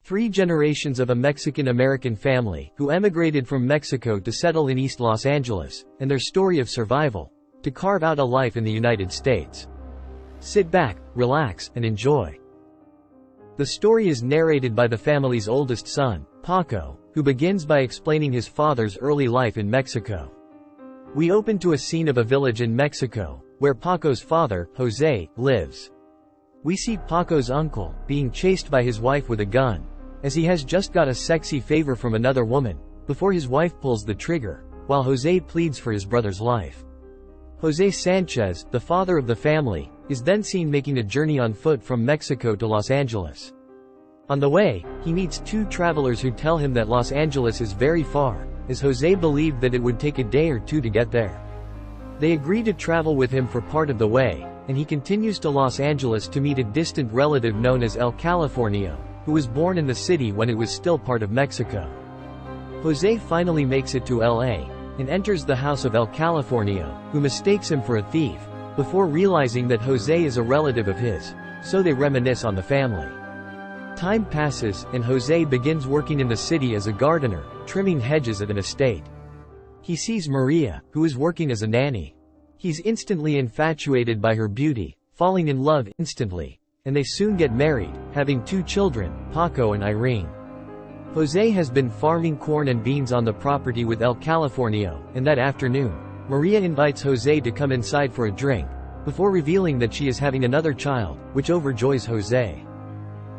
Three generations of a Mexican-American family who emigrated from Mexico to settle in East Los Angeles, and their story of survival to carve out a life in the United States. Sit back, relax, and enjoy. The story is narrated by the family's oldest son, Paco, who begins by explaining his father's early life in Mexico. We open to a scene of a village in Mexico, where Paco's father, Jose, lives. We see Paco's uncle being chased by his wife with a gun, as he has just got a sexy favor from another woman, before his wife pulls the trigger, while Jose pleads for his brother's life. Jose Sanchez, the father of the family, is then seen making a journey on foot from Mexico to Los Angeles. On the way, he meets two travelers who tell him that Los Angeles is very far, as Jose believed that it would take a day or two to get there. They agree to travel with him for part of the way, and he continues to Los Angeles to meet a distant relative known as El Californio, who was born in the city when it was still part of Mexico. Jose finally makes it to LA, and enters the house of El Californio, who mistakes him for a thief, before realizing that Jose is a relative of his, so they reminisce on the family. Time passes, and Jose begins working in the city as a gardener, trimming hedges at an estate. He sees Maria, who is working as a nanny. He's instantly infatuated by her beauty, falling in love instantly, and they soon get married, having two children, Paco and Irene. Jose has been farming corn and beans on the property with El Californio, and that afternoon, Maria invites Jose to come inside for a drink, before revealing that she is having another child, which overjoys Jose.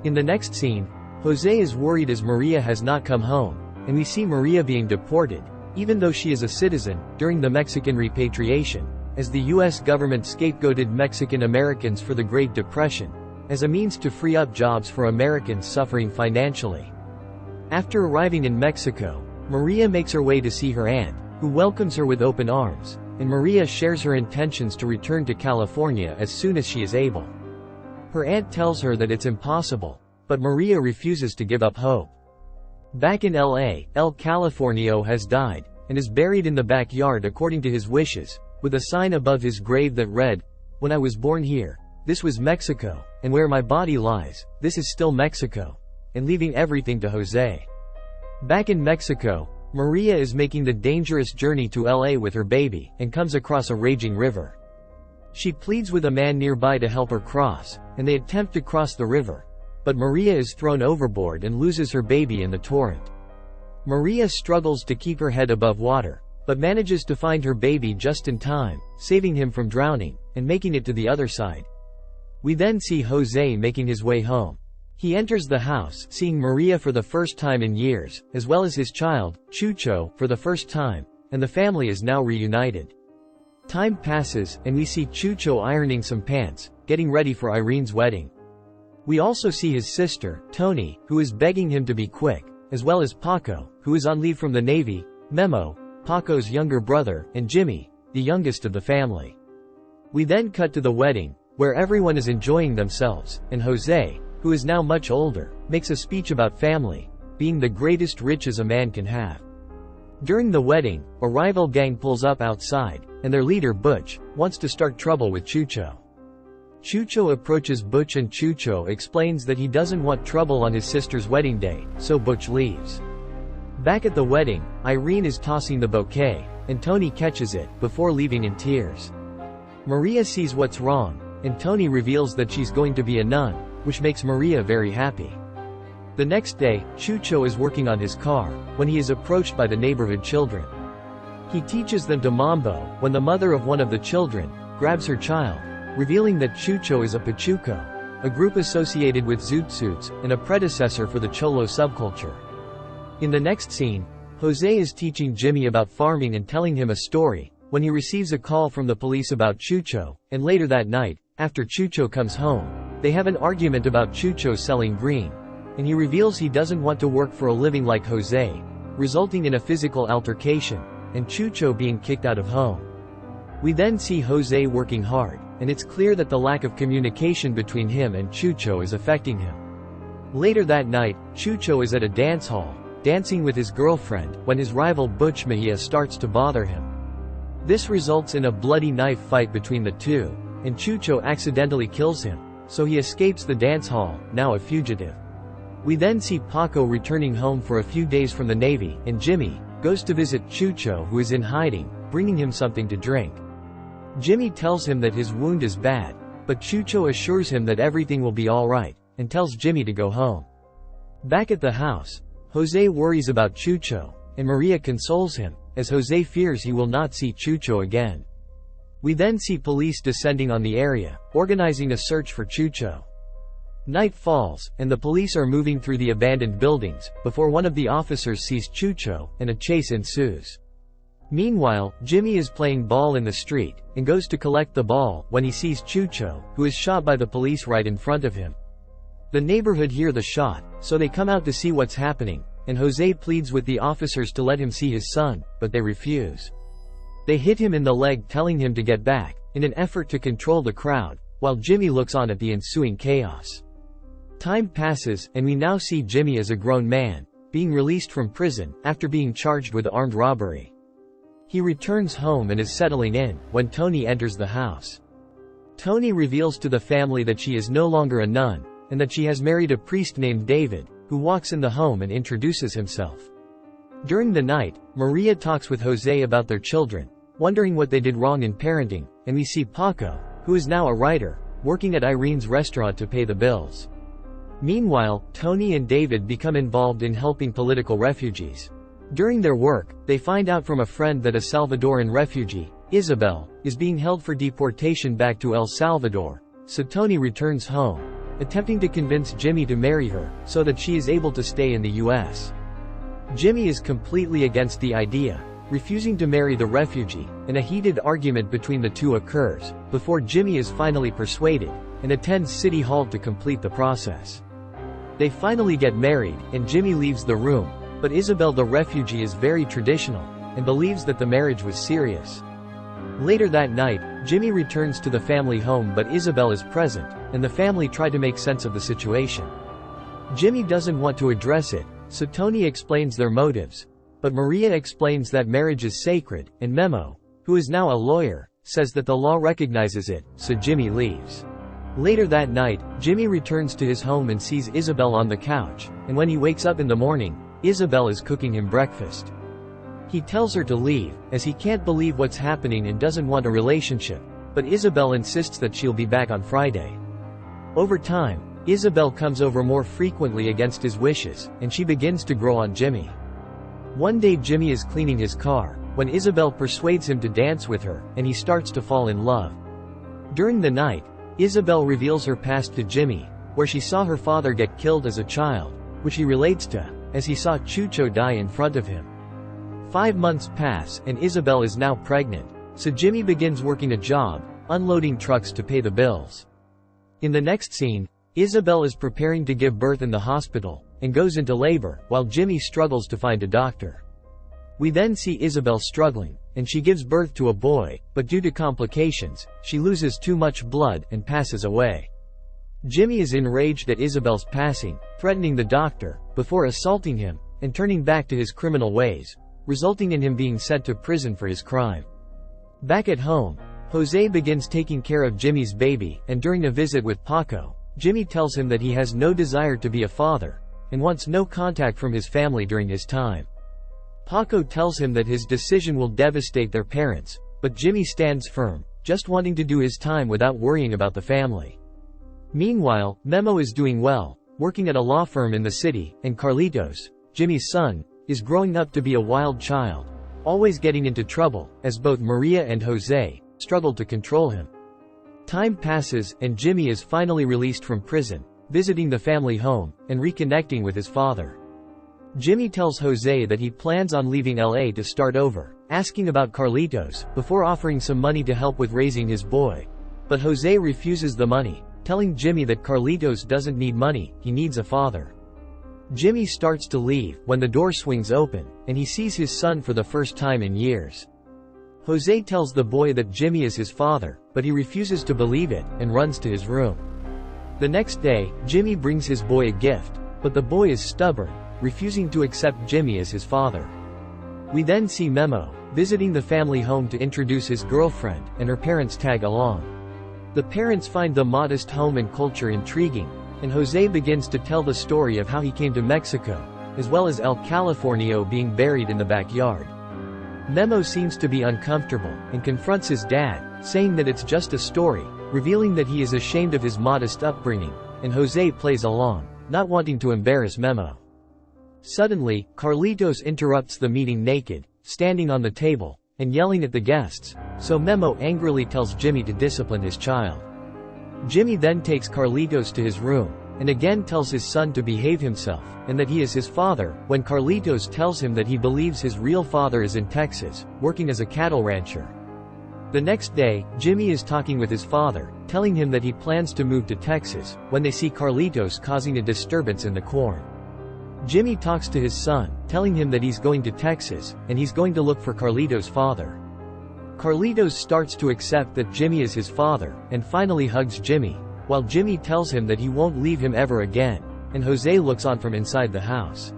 In the next scene, Jose is worried as Maria has not come home, and we see Maria being deported, even though she is a citizen, during the Mexican repatriation, as the U.S. government scapegoated Mexican Americans for the Great Depression, as a means to free up jobs for Americans suffering financially. After arriving in Mexico, Maria makes her way to see her aunt, who welcomes her with open arms, and Maria shares her intentions to return to California as soon as she is able. Her aunt tells her that it's impossible, but Maria refuses to give up hope. Back in LA, El Californio has died, and is buried in the backyard according to his wishes, with a sign above his grave that read, "When I was born here, this was Mexico, and where my body lies, this is still Mexico," and leaving everything to Jose. Back in Mexico, Maria is making the dangerous journey to LA with her baby, and comes across a raging river. She pleads with a man nearby to help her cross, and they attempt to cross the river, but Maria is thrown overboard and loses her baby in the torrent. Maria struggles to keep her head above water, but manages to find her baby just in time, saving him from drowning, and making it to the other side. We then see Jose making his way home. He enters the house, seeing Maria for the first time in years, as well as his child, Chucho, for the first time, and the family is now reunited. Time passes, and we see Chucho ironing some pants, getting ready for Irene's wedding. We also see his sister, Tony, who is begging him to be quick, as well as Paco, who is on leave from the Navy, Memo, Paco's younger brother, and Jimmy, the youngest of the family. We then cut to the wedding, where everyone is enjoying themselves, and Jose, who is now much older, makes a speech about family being the greatest riches a man can have. During the wedding, a rival gang pulls up outside, and their leader Butch wants to start trouble with Chucho. Chucho approaches Butch and Chucho explains that he doesn't want trouble on his sister's wedding day, so Butch leaves. Back at the wedding, Irene is tossing the bouquet, and Tony catches it, before leaving in tears. Maria sees what's wrong, and Tony reveals that she's going to be a nun, which makes Maria very happy. The next day, Chucho is working on his car, when he is approached by the neighborhood children. He teaches them to mambo, when the mother of one of the children grabs her child, revealing that Chucho is a Pachuco, a group associated with Zoot Suits, and a predecessor for the Cholo subculture. In the next scene, Jose is teaching Jimmy about farming and telling him a story, when he receives a call from the police about Chucho, and later that night, after Chucho comes home, they have an argument about Chucho selling green, and he reveals he doesn't want to work for a living like Jose, resulting in a physical altercation, and Chucho being kicked out of home. We then see Jose working hard, and it's clear that the lack of communication between him and Chucho is affecting him. Later that night, Chucho is at a dance hall, dancing with his girlfriend, when his rival Butch Mejia starts to bother him. This results in a bloody knife fight between the two, and Chucho accidentally kills him, so he escapes the dance hall, now a fugitive. We then see Paco returning home for a few days from the Navy, and Jimmy goes to visit Chucho, who is in hiding, bringing him something to drink. Jimmy tells him that his wound is bad, but Chucho assures him that everything will be alright, and tells Jimmy to go home. Back at the house, Jose worries about Chucho, and Maria consoles him, as Jose fears he will not see Chucho again. We then see police descending on the area, organizing a search for Chucho. Night falls, and the police are moving through the abandoned buildings, before one of the officers sees Chucho, and a chase ensues. Meanwhile, Jimmy is playing ball in the street, and goes to collect the ball, when he sees Chucho, who is shot by the police right in front of him. The neighborhood hear the shot, so they come out to see what's happening, and Jose pleads with the officers to let him see his son, but they refuse. They hit him in the leg, telling him to get back, in an effort to control the crowd, while Jimmy looks on at the ensuing chaos. Time passes, and we now see Jimmy as a grown man, being released from prison, after being charged with armed robbery. He returns home and is settling in, when Tony enters the house. Tony reveals to the family that she is no longer a nun, and that she has married a priest named David, who walks in the home and introduces himself. During the night, Maria talks with Jose about their children, wondering what they did wrong in parenting, and we see Paco, who is now a writer, working at Irene's restaurant to pay the bills. Meanwhile, Tony and David become involved in helping political refugees. During their work, they find out from a friend that a Salvadoran refugee, Isabel, is being held for deportation back to El Salvador, so Tony returns home, attempting to convince Jimmy to marry her, so that she is able to stay in the U.S. Jimmy is completely against the idea, refusing to marry the refugee, and a heated argument between the two occurs, before Jimmy is finally persuaded, and attends City Hall to complete the process. They finally get married, and Jimmy leaves the room, but Isabel the refugee is very traditional, and believes that the marriage was serious. Later that night, Jimmy returns to the family home, but Isabel is present, and the family try to make sense of the situation. Jimmy doesn't want to address it, so Tony explains their motives, but Maria explains that marriage is sacred, and Memo, who is now a lawyer, says that the law recognizes it, so Jimmy leaves. Later that night, Jimmy returns to his home and sees Isabel on the couch, and when he wakes up in the morning, Isabel is cooking him breakfast. He tells her to leave, as he can't believe what's happening and doesn't want a relationship, but Isabel insists that she'll be back on Friday. Over time, Isabel comes over more frequently against his wishes, and she begins to grow on Jimmy. One day Jimmy is cleaning his car, when Isabel persuades him to dance with her, and he starts to fall in love. During the night, Isabel reveals her past to Jimmy, where she saw her father get killed as a child, which he relates to, as he saw Chucho die in front of him. 5 months pass, and Isabel is now pregnant, so Jimmy begins working a job, unloading trucks to pay the bills. In the next scene, Isabel is preparing to give birth in the hospital, and goes into labor, while Jimmy struggles to find a doctor. We then see Isabel struggling, and she gives birth to a boy, but due to complications, she loses too much blood and passes away. Jimmy is enraged at Isabel's passing, threatening the doctor, before assaulting him, and turning back to his criminal ways, resulting in him being sent to prison for his crime. Back at home, Jose begins taking care of Jimmy's baby, and during a visit with Paco, Jimmy tells him that he has no desire to be a father, and wants no contact from his family during his time. Paco tells him that his decision will devastate their parents, but Jimmy stands firm, just wanting to do his time without worrying about the family. Meanwhile, Memo is doing well, working at a law firm in the city, and Carlitos, Jimmy's son, is growing up to be a wild child, always getting into trouble, as both Maria and Jose struggle to control him. Time passes, and Jimmy is finally released from prison, visiting the family home, and reconnecting with his father. Jimmy tells Jose that he plans on leaving LA to start over, asking about Carlitos, before offering some money to help with raising his boy. But Jose refuses the money, telling Jimmy that Carlitos doesn't need money, he needs a father. Jimmy starts to leave, when the door swings open, and he sees his son for the first time in years. Jose tells the boy that Jimmy is his father, but he refuses to believe it, and runs to his room. The next day, Jimmy brings his boy a gift, but the boy is stubborn, refusing to accept Jimmy as his father. We then see Memo, visiting the family home to introduce his girlfriend, and her parents tag along. The parents find the modest home and culture intriguing, and Jose begins to tell the story of how he came to Mexico, as well as El Californio being buried in the backyard. Memo seems to be uncomfortable, and confronts his dad, saying that it's just a story, revealing that he is ashamed of his modest upbringing, and Jose plays along, not wanting to embarrass Memo. Suddenly, Carlitos interrupts the meeting naked, standing on the table, and yelling at the guests, so Memo angrily tells Jimmy to discipline his child. Jimmy then takes Carlitos to his room, and again tells his son to behave himself, and that he is his father, when Carlitos tells him that he believes his real father is in Texas, working as a cattle rancher. The next day, Jimmy is talking with his father, telling him that he plans to move to Texas, when they see Carlitos causing a disturbance in the corn. Jimmy talks to his son, telling him that he's going to Texas, and he's going to look for Carlitos' father. Carlitos starts to accept that Jimmy is his father, and finally hugs Jimmy, while Jimmy tells him that he won't leave him ever again, and Jose looks on from inside the house.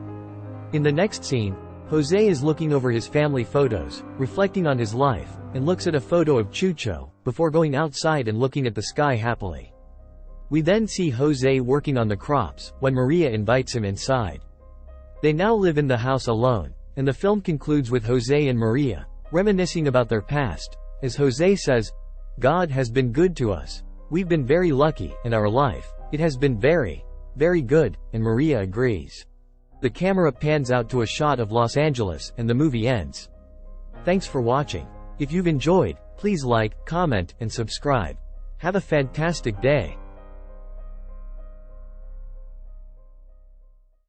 In the next scene, Jose is looking over his family photos, reflecting on his life, and looks at a photo of Chucho, before going outside and looking at the sky happily. We then see Jose working on the crops, when Maria invites him inside. They now live in the house alone, and the film concludes with Jose and Maria, reminiscing about their past, as Jose says, "God has been good to us. We've been very lucky, and our life, it has been very, very good," and Maria agrees. The camera pans out to a shot of Los Angeles, and the movie ends. Thanks for watching. If you've enjoyed, please like, comment, and subscribe. Have a fantastic day.